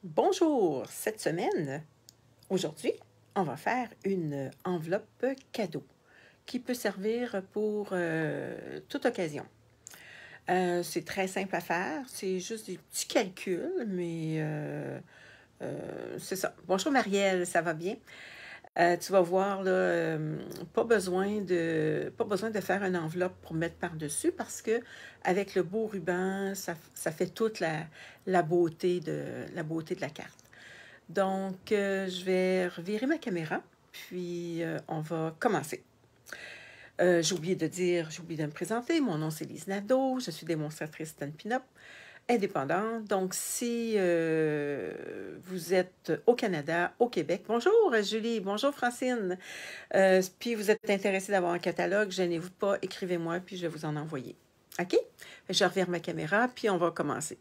Bonjour! Cette semaine, aujourd'hui, on va faire une enveloppe cadeau qui peut servir pour toute occasion. C'est très simple à faire, c'est juste des petits calculs, mais c'est ça. Bonjour Marielle, ça va bien? Tu vas voir, là, pas besoin de faire une enveloppe pour mettre par-dessus parce que avec le beau ruban, ça fait toute la beauté de la carte. Donc, je vais revirer ma caméra, puis on va commencer. J'ai oublié de me présenter. Mon nom, c'est Lise Nadeau. Je suis démonstratrice Stampin' Up! Indépendante. Donc, si vous êtes au Canada, au Québec, bonjour Julie, bonjour Francine. Puis vous êtes intéressé d'avoir un catalogue, gênez-vous pas, écrivez-moi, puis je vais vous en envoyer. OK? Je revire ma caméra, puis on va commencer.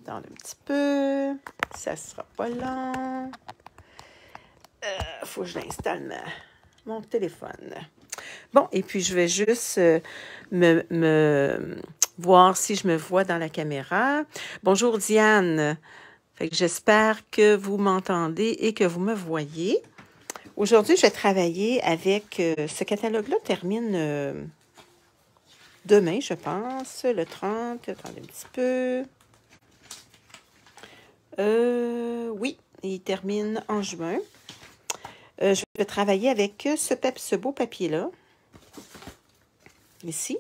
Attendez un petit peu. Ça sera pas long. Faut que je l'installe mon téléphone. Bon, et puis je vais juste me voir si je me vois dans la caméra. Bonjour Diane. Fait que j'espère que vous m'entendez et que vous me voyez. Aujourd'hui, je vais travailler avec ce catalogue-là termine demain, je pense, le 30. Attendez un petit peu. Oui, il termine en juin. Je vais travailler avec ce beau papier-là. Ici.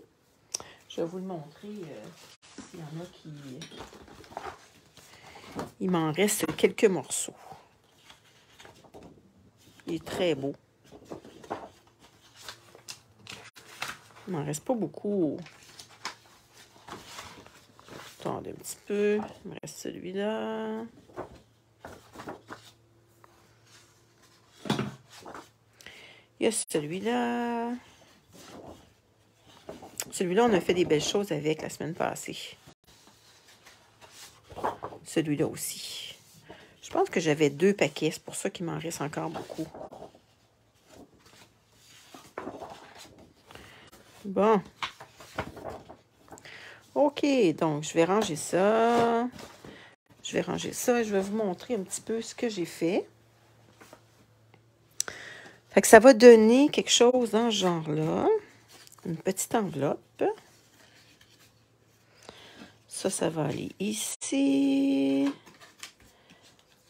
Je vais vous le montrer s'il y en a qui... Il m'en reste quelques morceaux. Il est très beau. Il m'en reste pas beaucoup. Attendez un petit peu. Il me reste celui-là. Il y a celui-là. Celui-là, on a fait des belles choses avec la semaine passée. Celui-là aussi. Je pense que j'avais 2 paquets. C'est pour ça qu'il m'en reste encore beaucoup. Bon. OK, donc je vais ranger ça. Je vais vous montrer un petit peu ce que j'ai fait. Fait que ça va donner quelque chose dans ce genre-là. Une petite enveloppe. Ça va aller ici.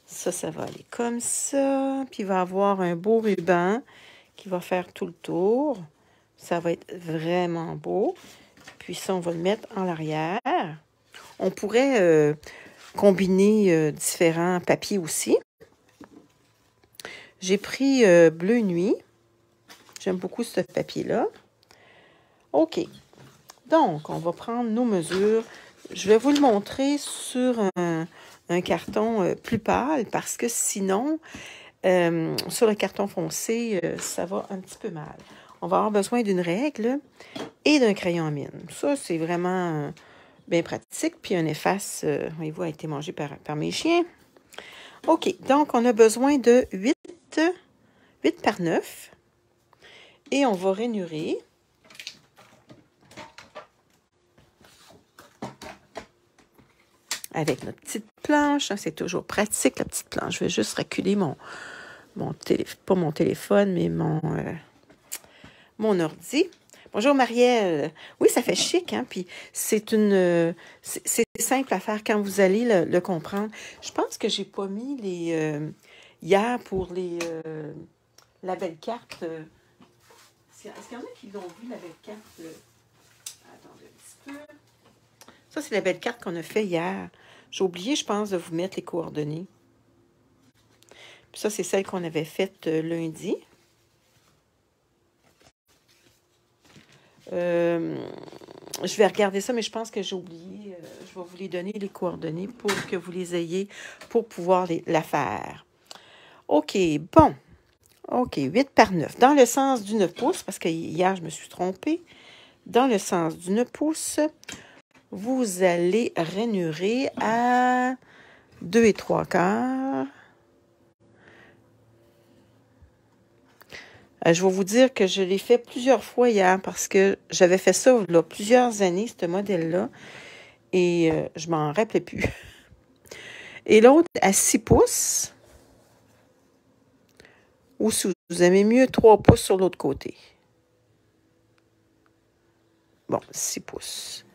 Ça va aller comme ça. Puis il va avoir un beau ruban qui va faire tout le tour. Ça va être vraiment beau. Puis ça, on va le mettre en arrière. On pourrait combiner différents papiers aussi. J'ai pris bleu nuit. J'aime beaucoup ce papier-là. OK. Donc, on va prendre nos mesures. Je vais vous le montrer sur un carton plus pâle parce que sinon, sur le carton foncé, ça va un petit peu mal. On va avoir besoin d'une règle et d'un crayon à mine. Ça, c'est vraiment bien pratique. Puis un efface, voyez-vous, a été mangé par mes chiens. OK, donc on a besoin de 8 par 9. Et on va rainurer. Avec notre petite planche. Hein, c'est toujours pratique, la petite planche. Je vais juste reculer pas mon téléphone, mais mon ordi. Bonjour Marielle. Oui, ça fait chic, hein? Puis c'est simple à faire quand vous allez le comprendre. Je pense que j'ai pas mis les hier pour la belle carte. Est-ce qu'il y en a qui l'ont vu, la belle carte? Attendez un petit peu. Ça, c'est la belle carte qu'on a fait hier. J'ai oublié, je pense, de vous mettre les coordonnées. Puis ça, c'est celle qu'on avait faite lundi. Je vais regarder ça, mais je pense que j'ai oublié. Je vais vous les donner, les coordonnées, pour que vous les ayez pour pouvoir la faire. OK, bon. OK, 8 par 9. Dans le sens du 9 pouces, parce que hier, je me suis trompée. Dans le sens du 9 pouces, vous allez rainurer à 2 3/4. Je vais vous dire que je l'ai fait plusieurs fois hier parce que j'avais fait ça il y a plusieurs années, ce modèle-là. Et je m'en rappelais plus. Et l'autre à 6 pouces. Ou si vous aimez mieux, 3 pouces sur l'autre côté. Bon, 6 pouces.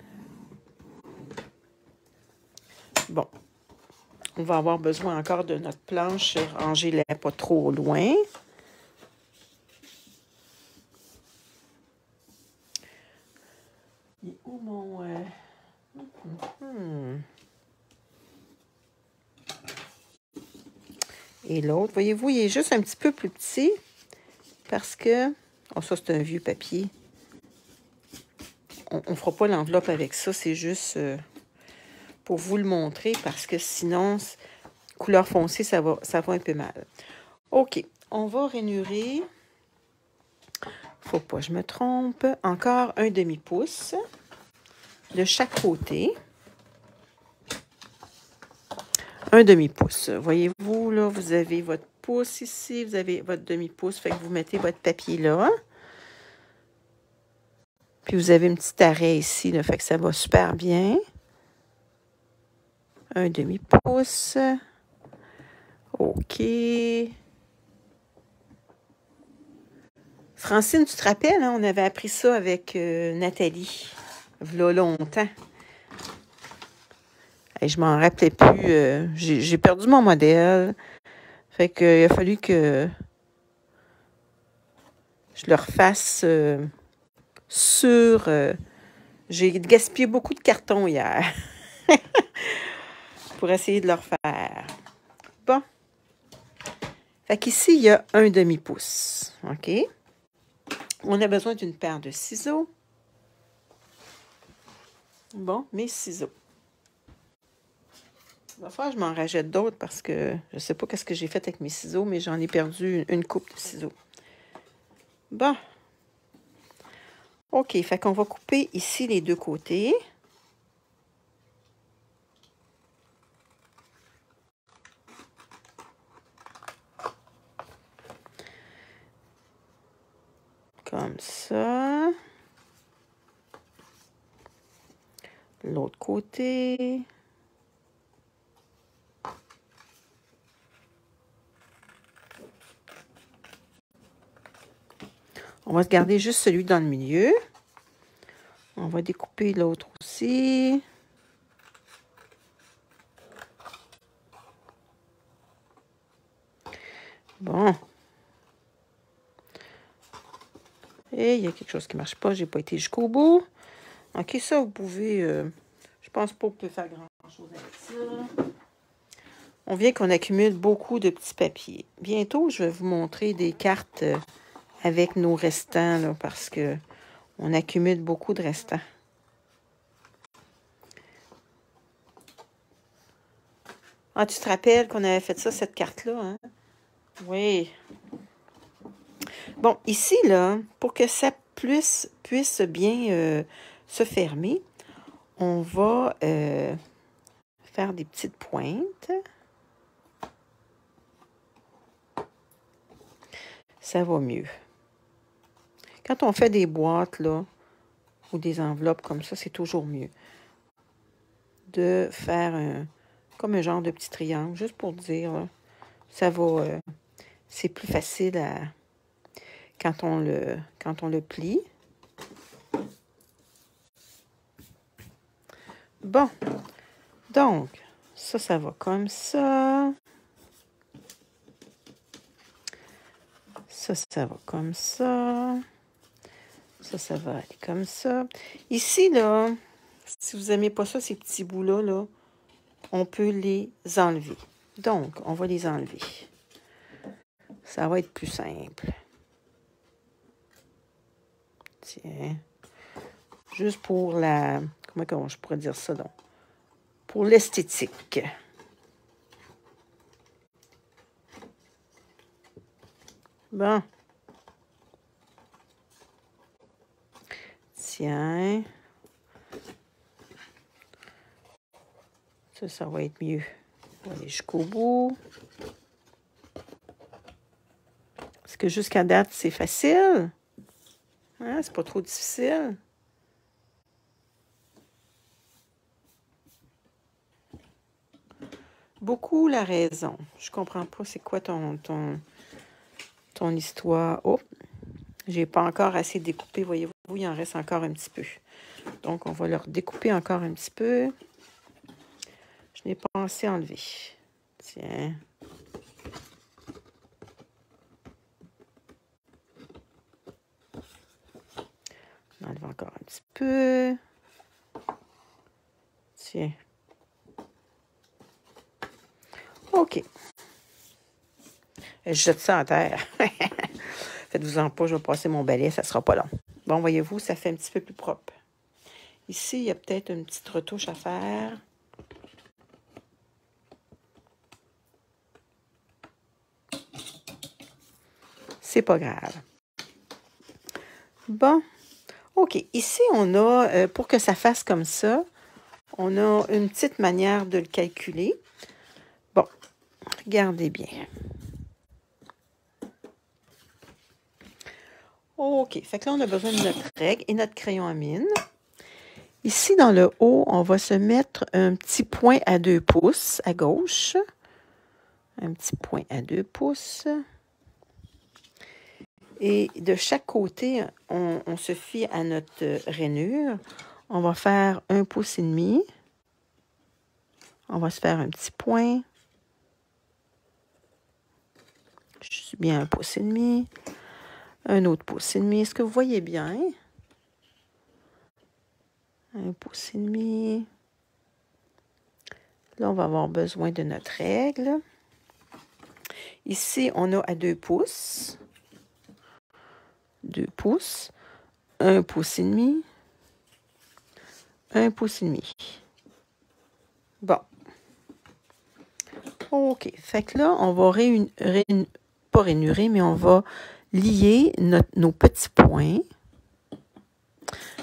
Bon. On va avoir besoin encore de notre planche. Rangez-la pas trop loin. Et où mon... Et l'autre, voyez-vous, il est juste un petit peu plus petit parce que... Oh, ça, c'est un vieux papier. On ne fera pas l'enveloppe avec ça, c'est juste pour vous le montrer parce que sinon, couleur foncée, ça va un peu mal. OK, on va rainurer. Faut pas que je me trompe. Encore un demi-pouce de chaque côté. Un demi-pouce. Voyez-vous, là, vous avez votre pouce ici, vous avez votre demi-pouce, fait que vous mettez votre papier là. Puis vous avez un petit arrêt ici, là, fait que ça va super bien. Un demi-pouce. OK. Francine, tu te rappelles, hein, on avait appris ça avec Nathalie, il y a longtemps. Et je m'en rappelais plus. J'ai perdu mon modèle. Fait qu'il a fallu que je le refasse sur... j'ai gaspillé beaucoup de carton hier pour essayer de le refaire. Bon. Fait qu'ici, il y a un demi-pouce. OK? On a besoin d'une paire de ciseaux. Bon, mes ciseaux. Il va falloir que je m'en rajoute d'autres parce que je ne sais pas qu'est-ce que j'ai fait avec mes ciseaux, mais j'en ai perdu une coupe de ciseaux. Bon. OK, fait qu'on va couper ici les deux côtés. Comme ça. L'autre côté. On va garder juste celui dans le milieu. On va découper l'autre aussi. Bon. Et il y a quelque chose qui ne marche pas. Je n'ai pas été jusqu'au bout. OK, ça, vous pouvez... je pense pas que vous pouvez faire grand-chose avec ça. On vient qu'on accumule beaucoup de petits papiers. Bientôt, je vais vous montrer des cartes avec nos restants, là, parce que on accumule beaucoup de restants. Ah, tu te rappelles qu'on avait fait ça, cette carte-là, hein? Oui. Bon, ici, là, pour que ça puisse bien se fermer, on va faire des petites pointes. Ça va mieux. Quand on fait des boîtes, là, ou des enveloppes comme ça, c'est toujours mieux de faire comme un genre de petit triangle, juste pour dire, là, ça va, c'est plus facile quand on le plie. Bon, donc, ça va comme ça. Ça va comme ça. Ça va aller comme ça. Ici, là, si vous n'aimez pas ça, ces petits bouts-là, là, on peut les enlever. Donc, on va les enlever. Ça va être plus simple. Tiens. Juste pour la... Comment je pourrais dire ça, donc? Pour l'esthétique. Bon. Tiens. Ça va être mieux. On va aller jusqu'au bout. Est-ce que jusqu'à date, c'est facile? Hein? C'est pas trop difficile? beaucoup la raison. Je comprends pas c'est quoi ton histoire. Oh, j'ai pas encore assez découpé, voyez-vous, il en reste encore un petit peu. Donc, on va leur découper encore un petit peu. Je n'ai pas assez enlevé. Tiens. On enlève encore un petit peu. Tiens. OK. Je jette ça en terre. Faites-vous-en pas, je vais passer mon balai, ça sera pas long. Bon, voyez-vous, ça fait un petit peu plus propre. Ici, il y a peut-être une petite retouche à faire. C'est pas grave. Bon. OK. Ici, on a, pour que ça fasse comme ça, on a une petite manière de le calculer. Bon, regardez bien. OK. Fait que là, on a besoin de notre règle et notre crayon à mine. Ici, dans le haut, on va se mettre un petit point à 2 pouces à gauche. Un petit point à 2 pouces. Et de chaque côté, on se fie à notre rainure. On va faire 1,5 pouce. On va se faire un petit point. Je suis bien 1,5 pouce. Un autre 1,5 pouce. Est-ce que vous voyez bien? 1,5 pouce. Là, on va avoir besoin de notre règle. Ici, on a à 2 pouces. 2 pouces. 1,5 pouce. 1,5 pouce. Bon. OK. Fait que là, on va pas rainurer, mais on va lier nos petits points.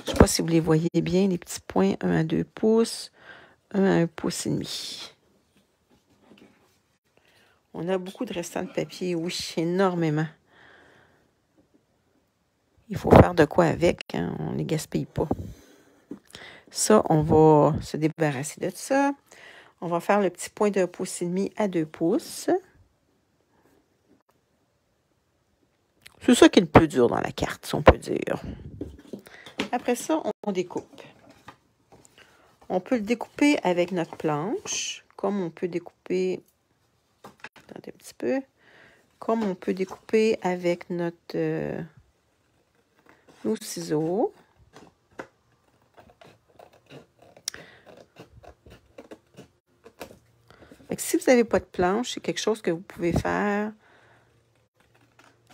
Je ne sais pas si vous les voyez bien, les petits points, 1 à 2 pouces, 1 à 1,5 pouce. On a beaucoup de restants de papier, oui, énormément. Il faut faire de quoi avec, hein? On ne les gaspille pas. Ça, on va se débarrasser de ça. On va faire le petit point de 1,5 pouce à 2 pouces. C'est ça qui est le plus dur dans la carte, si on peut dire. Après ça, on découpe. On peut le découper avec notre planche, comme on peut découper... Attendez un petit peu. Comme on peut découper avec nos ciseaux. Fait que si vous n'avez pas de planche, c'est quelque chose que vous pouvez faire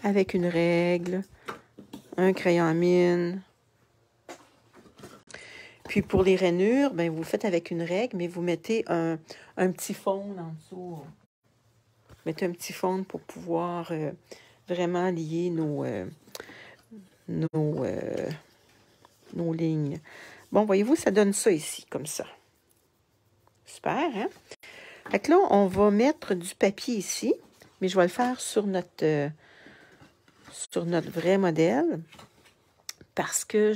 avec une règle, un crayon à mine. Puis pour les rainures, ben vous le faites avec une règle, mais vous mettez un petit fond en dessous. Mettez un petit fond pour pouvoir vraiment lier nos lignes. Bon, voyez-vous, ça donne ça ici, comme ça. Super, hein? Fait que là, on va mettre du papier ici, mais je vais le faire sur notre vrai modèle parce que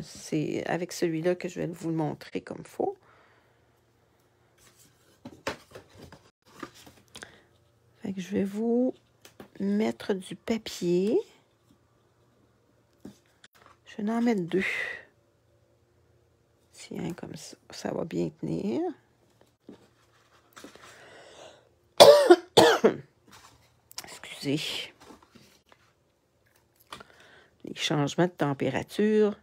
c'est avec celui-là que je vais vous le montrer comme il faut. Fait que je vais vous mettre du papier. Je vais en mettre 2. Tiens, comme ça, ça va bien tenir. Excusez. Les changements de température.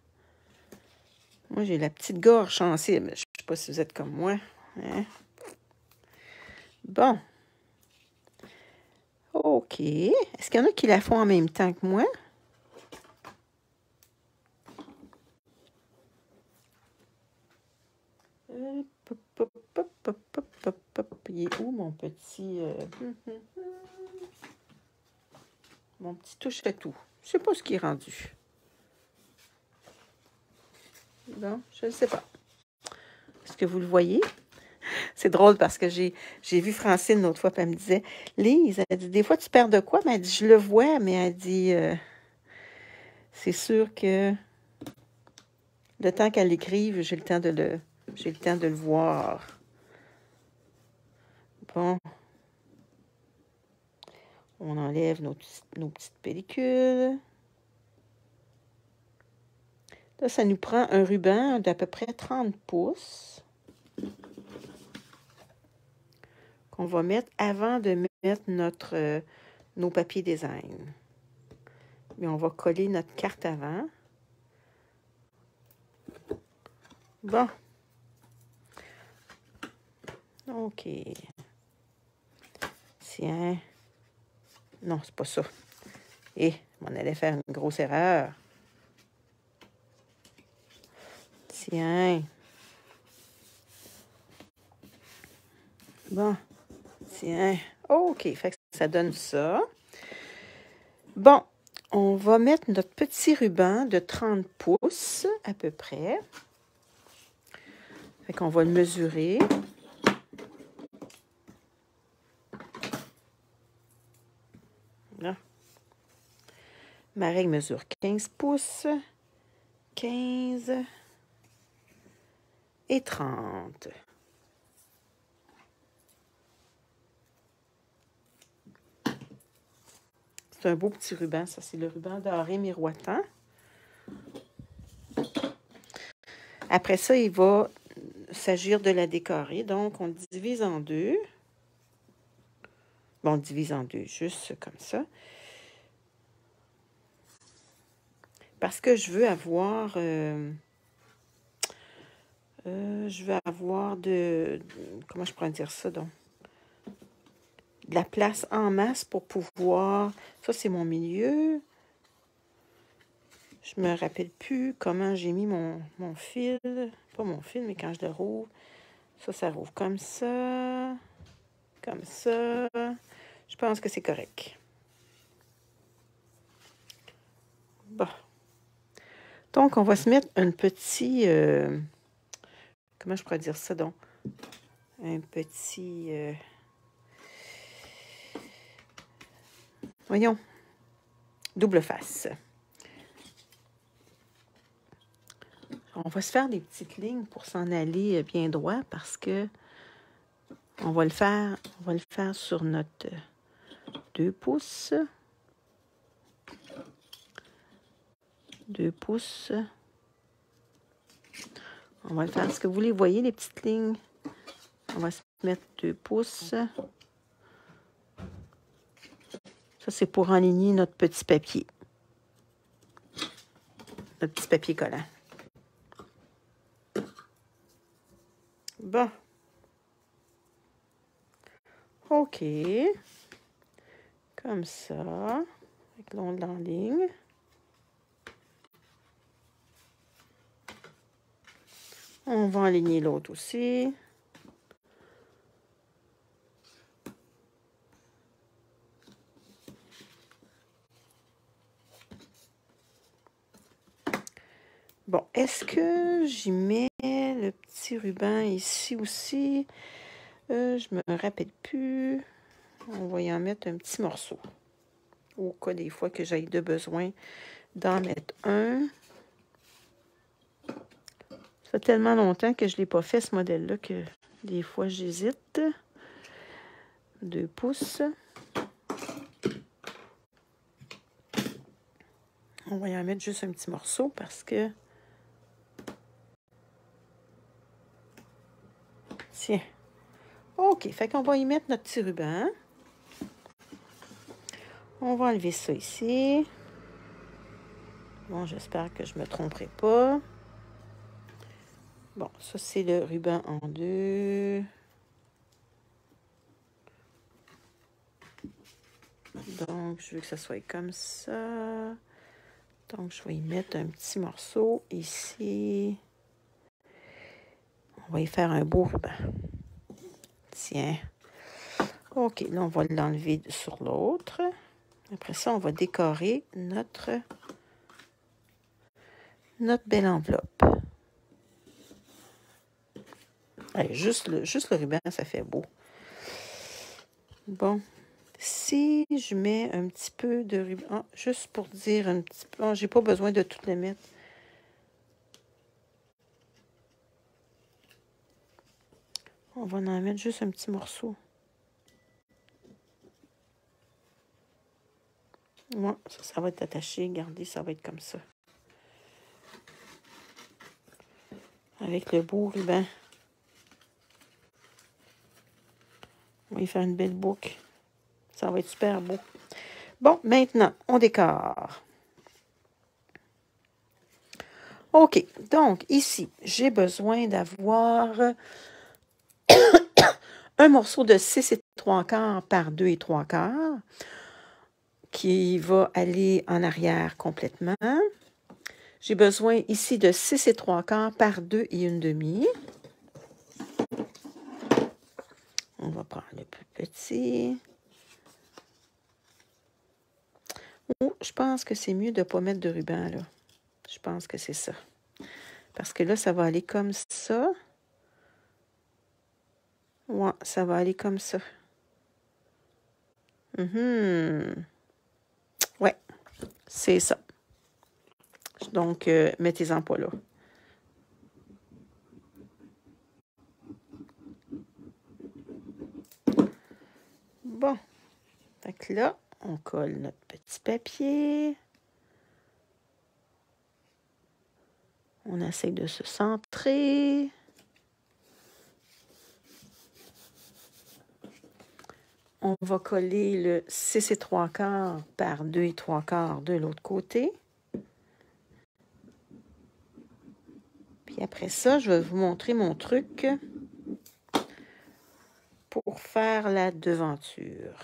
Moi, j'ai la petite gorge sensible. Je ne sais pas si vous êtes comme moi. Hein? Bon. OK. Est-ce qu'il y en a qui la font en même temps que moi? Il est où mon petit... mon petit touche-à-tout? Je ne sais pas ce qui est rendu. Bon, je ne sais pas. Est-ce que vous le voyez? C'est drôle parce que j'ai vu Francine l'autre fois, puis elle me disait, Lise, elle dit, des fois tu perds de quoi? Mais elle dit, je le vois, mais elle dit, c'est sûr que le temps qu'elle l'écrive, j'ai le temps de le voir. Bon, on enlève nos petites pellicules. Là, ça nous prend un ruban d'à peu près 30 pouces qu'on va mettre avant de mettre nos papiers design. Mais on va coller notre carte avant. Bon. OK. Tiens. Non, c'est pas ça. Et on allait faire une grosse erreur. Tiens. Bon. Tiens. OK. Fait que ça donne ça. Bon. On va mettre notre petit ruban de 30 pouces à peu près. Fait qu'on va le mesurer. Là. Ma règle mesure 15 pouces. 15 et 30. C'est un beau petit ruban, ça. C'est le ruban doré miroitant. Après ça, il va s'agir de la décorer. Donc, on le divise en deux. Bon, on le divise en deux, juste comme ça. Parce que je veux avoir... comment je pourrais dire ça, donc? De la place en masse pour pouvoir... Ça, c'est mon milieu. Je me rappelle plus comment j'ai mis mon fil. Pas mon fil, mais quand je le rouvre, ça rouvre comme ça. Comme ça. Je pense que c'est correct. Bon. Donc, on va se mettre un petit... comment je pourrais dire ça, donc? Un petit... voyons. Double face. On va se faire des petites lignes pour s'en aller bien droit parce que on va le faire sur notre 2 pouces. 2 pouces. On va le faire. Est-ce que vous les voyez, les petites lignes? On va se mettre 2 pouces. Ça, c'est pour enligner notre petit papier. Notre petit papier collant. Bon. OK. Comme ça. Avec l'ongle en ligne. On va aligner l'autre aussi. Bon, est-ce que j'y mets le petit ruban ici aussi? Je me rappelle plus. On va y en mettre un petit morceau. Au cas des fois que j'aille de besoin d'en mettre un. Ça fait tellement longtemps que je ne l'ai pas fait, ce modèle-là, que des fois, j'hésite. 2 pouces. On va y en mettre juste un petit morceau parce que... Tiens. OK, fait qu'on va y mettre notre petit ruban. On va enlever ça ici. Bon, j'espère que je ne me tromperai pas. Bon, ça, c'est le ruban en deux. Donc, je veux que ça soit comme ça. Donc, je vais y mettre un petit morceau ici. On va y faire un beau ruban. Tiens. OK, là, on va l'enlever sur l'autre. Après ça, on va décorer notre belle enveloppe. Allez, juste le ruban, ça fait beau. Bon. Si je mets un petit peu de ruban, juste pour dire un petit peu, j'ai pas besoin de tout le mettre. On va en mettre juste un petit morceau. Ouais, ça va être attaché. Regardez, ça va être comme ça. Avec le beau ruban. On va y faire une belle boucle. Ça va être super beau. Bon, maintenant, on décore. OK, donc ici, j'ai besoin d'avoir un morceau de 6 3/4 par 2 3/4 qui va aller en arrière complètement. J'ai besoin ici de 6 3/4 par 2 1/2. On va prendre le plus petit. Oh, je pense que c'est mieux de ne pas mettre de ruban, là. Je pense que c'est ça. Parce que là, ça va aller comme ça. Ouais, ça va aller comme ça. Ouais, c'est ça. Donc, mettez-en pas là. Bon. Fait que là, on colle notre petit papier. On essaie de se centrer. On va coller le 6 3/4 par 2 3/4 de l'autre côté. Puis après ça, je vais vous montrer mon truc pour faire la devanture.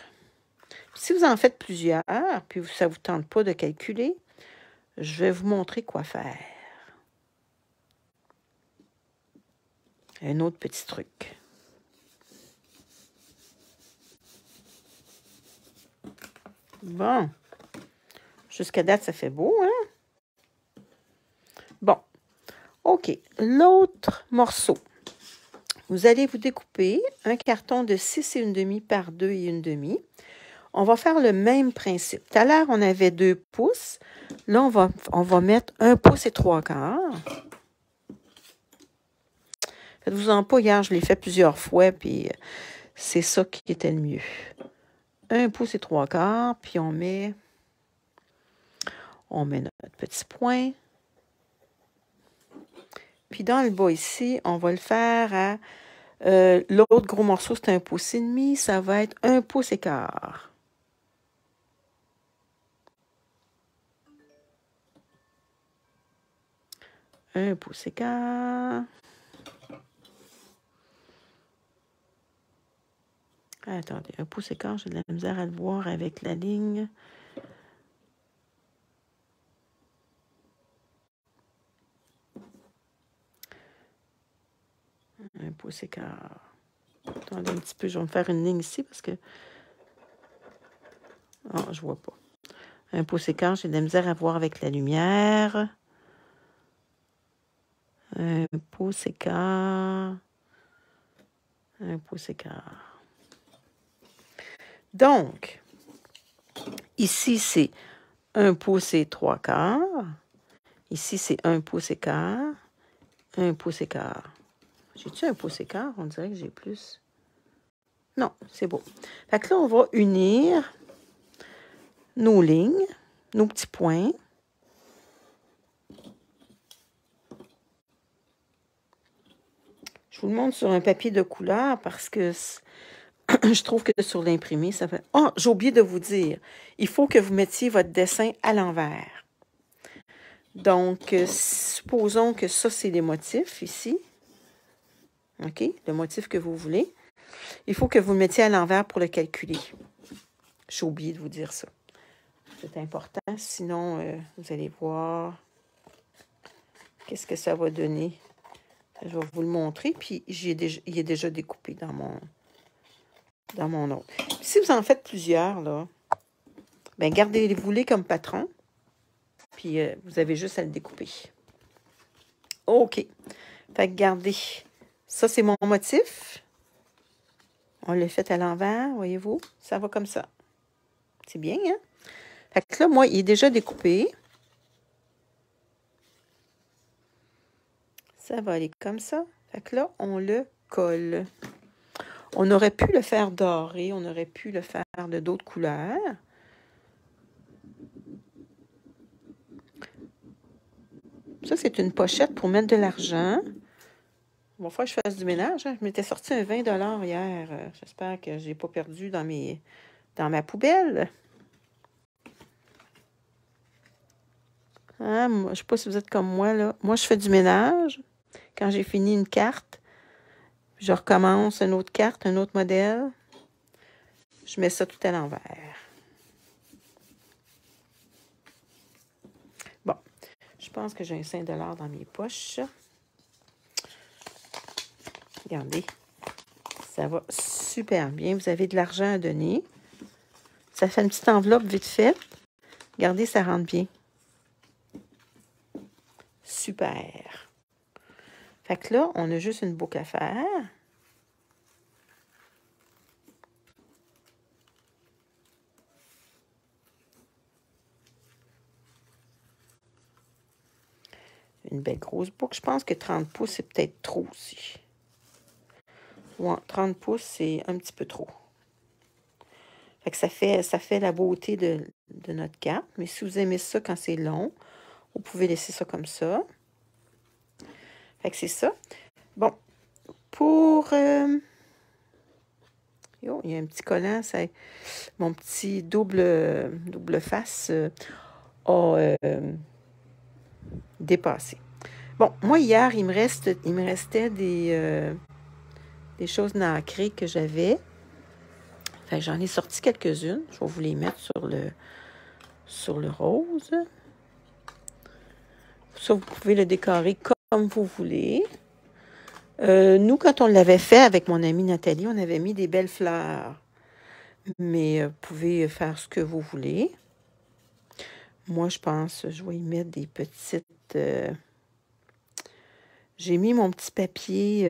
Si vous en faites plusieurs, puis ça ne vous tente pas de calculer, je vais vous montrer quoi faire. Un autre petit truc. Bon. Jusqu'à date, ça fait beau, hein? Bon. OK. L'autre morceau. Vous allez vous découper un carton de 6 1/2 par 2 1/2. On va faire le même principe. Tout à l'heure, on avait 2 pouces. Là, on va mettre 1 pouce et 3/4. Faites-vous-en pas, hier, je l'ai fait plusieurs fois, puis c'est ça qui était le mieux. 1 pouce et 3/4, puis on met notre petit point. Puis dans le bas ici, on va le faire à... l'autre gros morceau, c'est 1 pouce et demi. Ça va être 1 pouce et quart. Un pouce et quart. Attendez, 1 pouce et quart, j'ai de la misère à le voir avec la ligne. Un pouce et quart. Attendez un petit peu, je vais me faire une ligne ici parce que... Ah, je vois pas. 1 pouce et quart, j'ai de la misère à voir avec la lumière. 1 pouce et quart. 1 pouce et quart. Donc, ici, c'est 1 pouce et 3/4. Ici, c'est 1 pouce et quart. 1 pouce et quart. J'ai-tu 1 pouce et quart? On dirait que j'ai plus. Non, c'est beau. Fait que là, on va unir nos lignes, nos petits points. Je vous le montre sur un papier de couleur parce que je trouve que sur l'imprimé, ça fait... Oh, j'ai oublié de vous dire. Il faut que vous mettiez votre dessin à l'envers. Donc, supposons que ça, c'est les motifs ici. OK? Le motif que vous voulez. Il faut que vous le mettiez à l'envers pour le calculer. J'ai oublié de vous dire ça. C'est important. Sinon, vous allez voir qu'est-ce que ça va donner. Je vais vous le montrer. Puis, il est déjà découpé dans mon autre. Si vous en faites plusieurs, là, bien, gardez-vous-les comme patron. Puis, vous avez juste à le découper. OK. Fait que gardez. Ça, c'est mon motif. On l'a fait à l'envers, voyez-vous? Ça va comme ça. C'est bien, hein? Fait que là, moi, il est déjà découpé. Ça va aller comme ça. Fait que là, on le colle. On aurait pu le faire doré. On aurait pu le faire de d'autres couleurs. Ça, c'est une pochette pour mettre de l'argent. Il va falloir que je fasse du ménage. Hein. Je m'étais sorti un 20 hier. J'espère que je n'ai pas perdu dans ma poubelle. Hein? Moi, je ne sais pas si vous êtes comme moi, là. Moi, je fais du ménage. Quand j'ai fini une carte, je recommence une autre carte, un autre modèle. Je mets ça tout à l'envers. Bon, je pense que j'ai un 5 dans mes poches. Regardez, ça va super bien. Vous avez de l'argent à donner. Ça fait une petite enveloppe vite faite. Regardez, ça rentre bien. Super. Fait que là, on a juste une boucle à faire. Une belle grosse boucle. Je pense que 30 pouces, c'est peut-être trop aussi. Ouais, 30 pouces, c'est un petit peu trop. Fait que ça fait la beauté de notre carte. Mais si vous aimez ça quand c'est long, vous pouvez laisser ça comme ça. Fait que c'est ça. Bon, pour... Yo, il y a un petit collant. Mon petit double face a dépassé. Bon, moi, hier, il me restait des choses nacrées que j'avais. Fait que j'en ai sorti quelques-unes. Je vais vous les mettre sur le rose. Ça, vous pouvez le décorer comme vous voulez. Nous, quand on l'avait fait avec mon amie Nathalie, on avait mis des belles fleurs. Mais vous pouvez faire ce que vous voulez. Moi, je pense, je vais y mettre des petites... j'ai mis mon petit papier...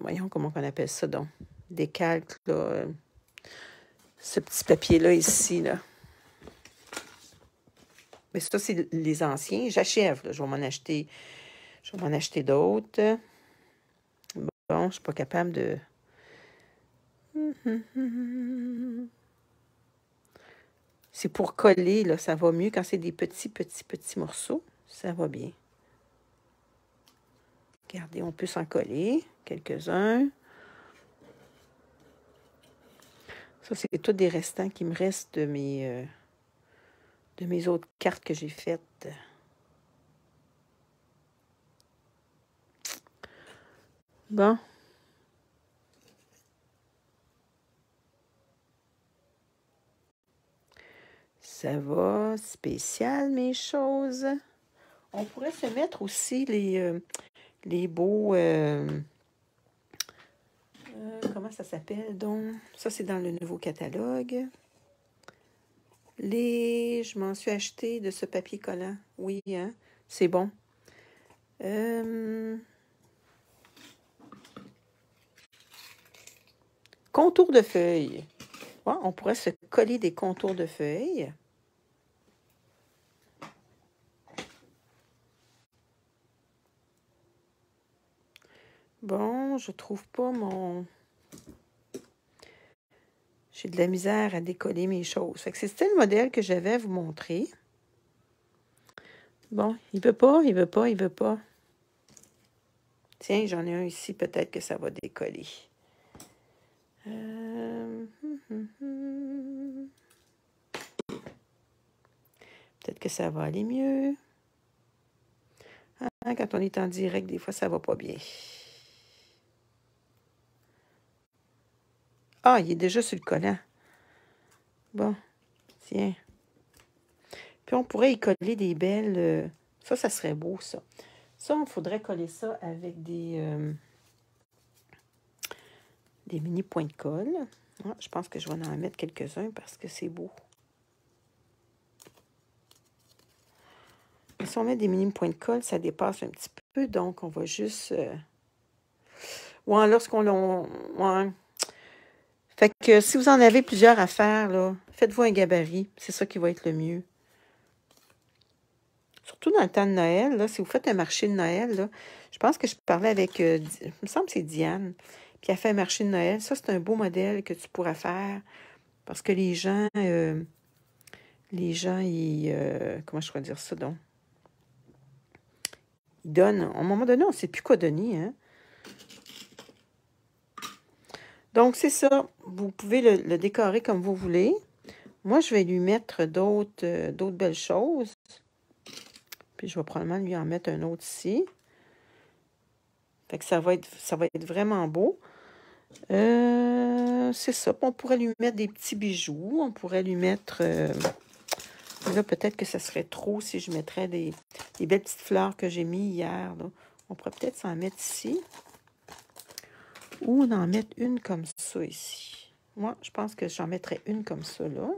voyons comment on appelle ça, donc. Des calques, là. Ce petit papier-là, ici, là. Mais ça, c'est les anciens. J'achève, là. Je vais m'en acheter d'autres. Bon, je ne suis pas capable de... C'est pour coller, là. Ça va mieux quand c'est des petits morceaux. Ça va bien. Regardez, on peut s'en coller quelques-uns. Ça, c'est tous des restants qui me restent de mes autres cartes que j'ai faites. Bon. Ça va, spécial, mes choses. On pourrait se mettre aussi les beaux... comment ça s'appelle, donc? Ça, c'est dans le nouveau catalogue. Je m'en suis acheté de ce papier collant. Oui, hein? C'est bon. Contours de feuilles. Ouais, on pourrait se coller des contours de feuilles. Bon, je trouve pas mon... J'ai de la misère à décoller mes choses. Fait que c'était le modèle que j'avais à vous montrer. Bon, il veut pas. Tiens, j'en ai un ici, peut-être que ça va décoller. Peut-être que ça va aller mieux. Hein, quand on est en direct, des fois, ça va pas bien. Ah, il est déjà sur le collant. Bon, tiens. Puis on pourrait y coller des belles... ça serait beau, ça. Ça, il faudrait coller ça avec des mini points de colle. Ah, je pense que je vais en mettre quelques-uns parce que c'est beau. Si on met des mini points de colle, ça dépasse un petit peu. Donc, on va juste... Ouais, lorsqu'on... Ouais. Fait que si vous en avez plusieurs à faire, là, faites-vous un gabarit. C'est ça qui va être le mieux. Surtout dans le temps de Noël, là, si vous faites un marché de Noël, là, je pense que je parlais avec, il me semble que c'est Diane, puis elle fait un marché de Noël. Ça, c'est un beau modèle que tu pourras faire parce que les gens les gens, comment je pourrais dire ça, donc? Ils donnent, à un moment donné, on ne sait plus quoi donner, hein? Donc, c'est ça. Vous pouvez le décorer comme vous voulez. Moi, je vais lui mettre d'autres belles choses. Puis, je vais probablement lui en mettre un autre ici. Fait que ça va être vraiment beau. C'est ça. Puis on pourrait lui mettre des petits bijoux. On pourrait lui mettre... là, peut-être que ça serait trop si je mettrais des belles petites fleurs que j'ai mis hier. Là. On pourrait peut-être s'en mettre ici. Ou en mettre une comme ça ici. Moi, je pense que j'en mettrais une comme ça, là.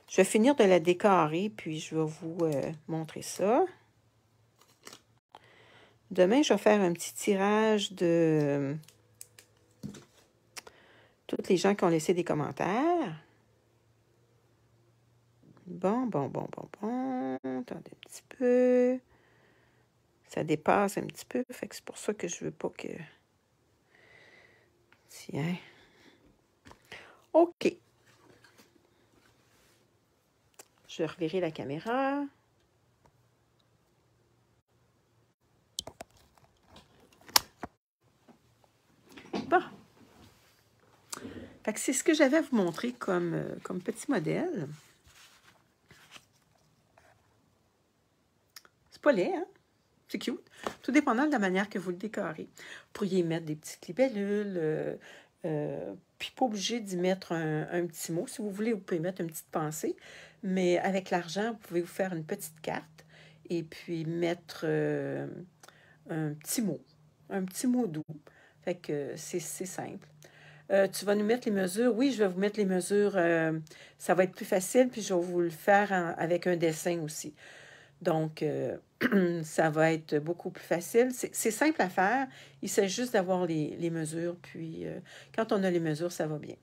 Je vais finir de la décorer, puis je vais vous montrer ça. Demain, je vais faire un petit tirage de toutes les gens qui ont laissé des commentaires. Bon. Attendez un petit peu. Ça dépasse un petit peu, fait que c'est pour ça que je veux pas que... Tiens. OK. Je vais revirer la caméra. Bon. Fait que c'est ce que j'avais à vous montrer comme petit modèle. C'est pas laid, hein? C'est cute. Tout dépendant de la manière que vous le décorez. Vous pourriez mettre des petites libellules, puis pas obligé d'y mettre un petit mot. Si vous voulez, vous pouvez mettre une petite pensée. Mais avec l'argent, vous pouvez vous faire une petite carte et puis mettre un petit mot doux. Fait que c'est simple. Tu vas nous mettre les mesures. Oui, je vais vous mettre les mesures. Ça va être plus facile, puis je vais vous le faire avec un dessin aussi. Donc, ça va être beaucoup plus facile. C'est simple à faire. Il s'agit juste d'avoir les mesures. Puis, quand on a les mesures, ça va bien.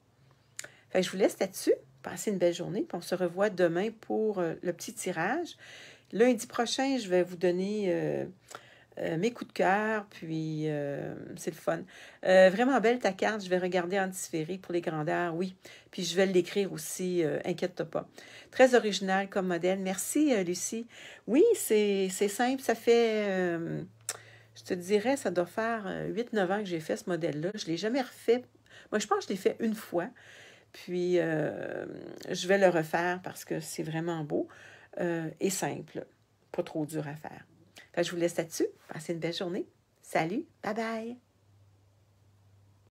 Fait que je vous laisse là-dessus. Passez une belle journée. Puis on se revoit demain pour le petit tirage. Lundi prochain, je vais vous donner mes coups de cœur. Puis, c'est le fun. Vraiment belle ta carte. Je vais regarder en différé pour les grandeurs. Oui. Puis, je vais l'écrire aussi. Inquiète-toi pas. Très original comme modèle. Merci, Lucie. Oui, c'est simple. Ça fait, je te dirais, ça doit faire 8-9 ans que j'ai fait ce modèle-là. Je ne l'ai jamais refait. Moi, je pense que je l'ai fait une fois. Puis, je vais le refaire parce que c'est vraiment beau et simple. Pas trop dur à faire. Fait que je vous laisse là-dessus. Passez une belle journée. Salut. Bye bye.